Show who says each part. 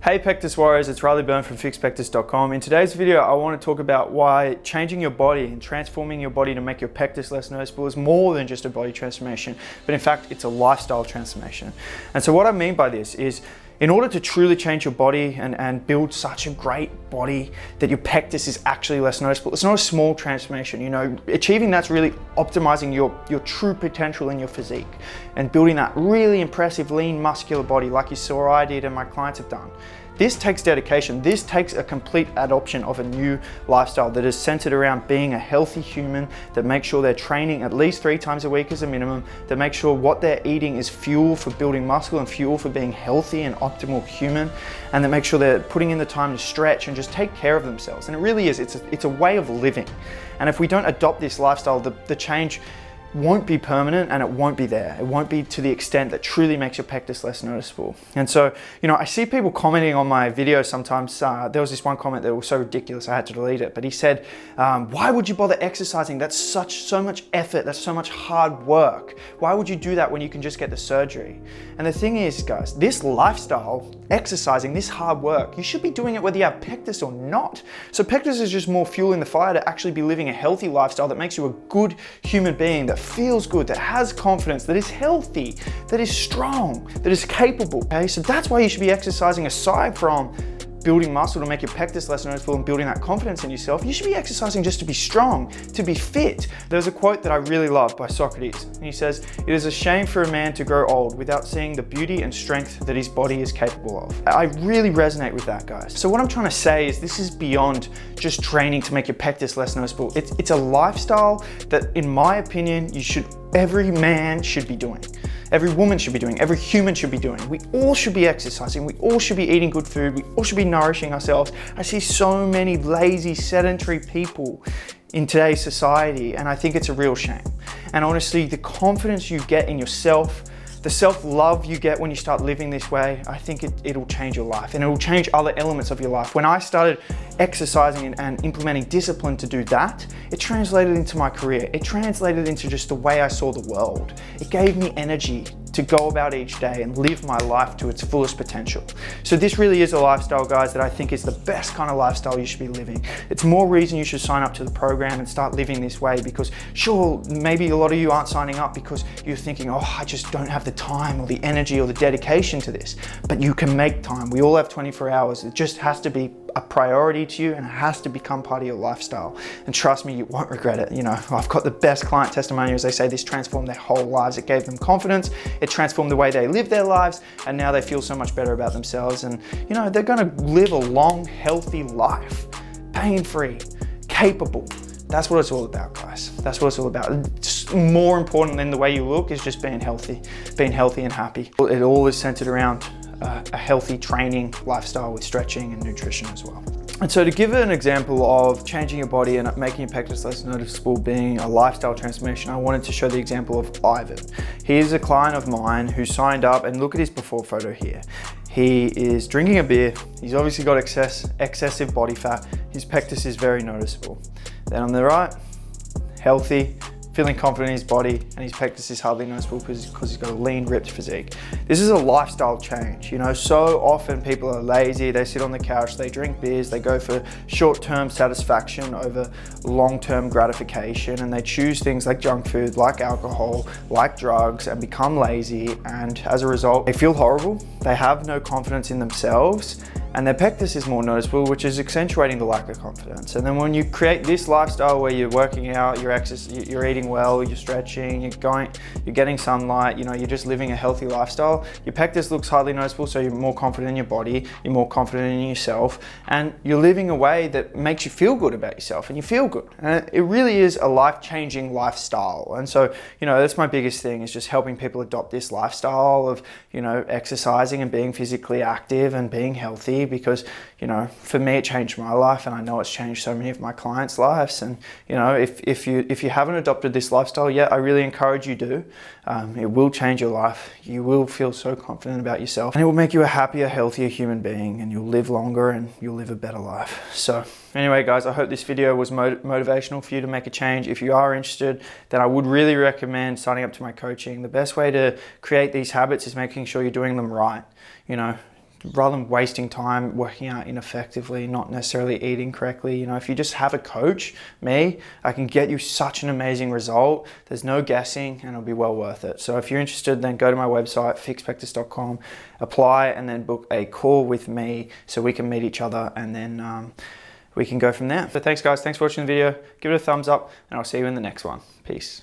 Speaker 1: Hey Pectus Warriors, it's Byrne from FixPectus.com. In today's video, I want to talk about why changing your body and transforming your body to make your pectus less noticeable is more than just a body transformation, but in fact, it's a lifestyle transformation. And so what I mean by this is, in order to truly change your body and build such a great body that your pectus is actually less noticeable, it's not a small transformation. You know, achieving that's really optimizing your true potential in your physique and building that really impressive lean muscular body like you saw I did and my clients have done. This takes dedication. This takes a complete adoption of a new lifestyle that is centered around being a healthy human, that makes sure they're training at least 3 times a week as a minimum, that makes sure what they're eating is fuel for building muscle and fuel for being healthy and optimal human, and that makes sure they're putting in the time to stretch and just take care of themselves. And it really is, it's a way of living. And if we don't adopt this lifestyle, the change won't be permanent and it won't be there. It won't be to the extent that truly makes your pectus less noticeable. And so, you know, I see people commenting on my videos sometimes. There was this one comment that was so ridiculous I had to delete it, but he said, why would you bother exercising? That's so much effort, that's so much hard work. Why would you do that when you can just get the surgery? And the thing is, guys, this lifestyle, exercising, this hard work, you should be doing it whether you have pectus or not. So pectus is just more fuel in the fire to actually be living a healthy lifestyle that makes you a good human being, that feels good, that has confidence, that is healthy, that is strong, that is capable. Okay, so that's why you should be exercising aside from building muscle to make your pectus less noticeable and building that confidence in yourself. You should be exercising just to be strong, to be fit. There's a quote that I really love by Socrates, and he says, "It is a shame for a man to grow old without seeing the beauty and strength that his body is capable of." I really resonate with that, guys. So what I'm trying to say is this is beyond just training to make your pectus less noticeable. It's a lifestyle that, in my opinion, every man should be doing. Every woman should be doing, every human should be doing. We all should be exercising, we all should be eating good food, we all should be nourishing ourselves. I see so many lazy, sedentary people in today's society, and I think it's a real shame. And honestly, the confidence you get in yourself, the self-love you get when you start living this way, I think it'll change your life, and it'll change other elements of your life. When I started exercising and implementing discipline to do that, it translated into my career. It translated into just the way I saw the world. It gave me energy to go about each day and live my life to its fullest potential. So this really is a lifestyle, guys, that I think is the best kind of lifestyle you should be living. It's more reason you should sign up to the program and start living this way, because sure, maybe a lot of you aren't signing up because you're thinking, oh, I just don't have the time or the energy or the dedication to this. But you can make time. We all have 24 hours. It just has to be a priority to you, and it has to become part of your lifestyle. And trust me, you won't regret it. You know, I've got the best client testimonials. They say this transformed their whole lives. It gave them confidence. It transformed the way they live their lives, and now they feel so much better about themselves. And you know, they're going to live a long, healthy life, pain-free, capable. That's what it's all about, guys. That's what it's all about. It's more important than the way you look is just being healthy and happy. It all is centered around a healthy training lifestyle with stretching and nutrition as well. And so to give an example of changing your body and making your pectus less noticeable being a lifestyle transformation, I wanted to show the example of Ivan. He is a client of mine who signed up, and look at his before photo here. He is drinking a beer. He's obviously got excessive body fat. His pectus is very noticeable. Then on the right, healthy, feeling confident in his body, and his pectus is hardly noticeable because he's got a lean, ripped physique. This is a lifestyle change. You know, so often people are lazy, they sit on the couch, they drink beers, they go for short-term satisfaction over long-term gratification, and they choose things like junk food, like alcohol, like drugs, and become lazy, and as a result, they feel horrible, they have no confidence in themselves, and their pectus is more noticeable, which is accentuating the lack of confidence. And then when you create this lifestyle where you're working out, you're eating well, you're stretching, you're getting sunlight, you know, you're just living a healthy lifestyle, your pectus looks hardly noticeable, so you're more confident in your body, you're more confident in yourself, and you're living a way that makes you feel good about yourself, and you feel good. And it really is a life-changing lifestyle. And so, you know, that's my biggest thing, is just helping people adopt this lifestyle of, you know, exercising and being physically active and being healthy, because, you know, for me, it changed my life, and I know it's changed so many of my clients' lives. And, you know, if you haven't adopted this lifestyle yet, I really encourage you to. It will change your life. You will feel so confident about yourself, and it will make you a happier, healthier human being, and you'll live longer and you'll live a better life. So anyway, guys, I hope this video was motivational for you to make a change. If you are interested, then I would really recommend signing up to my coaching. The best way to create these habits is making sure you're doing them right. You know, rather than wasting time working out ineffectively, not necessarily eating correctly, you know, if you just have a coach, me, I can get you such an amazing result. There's no guessing and it'll be well worth it. So if you're interested, then go to my website, fixpectus.com, apply, and then book a call with me so we can meet each other, and then we can go from there. So thanks guys, thanks for watching the video. Give it a thumbs up and I'll see you in the next one. Peace.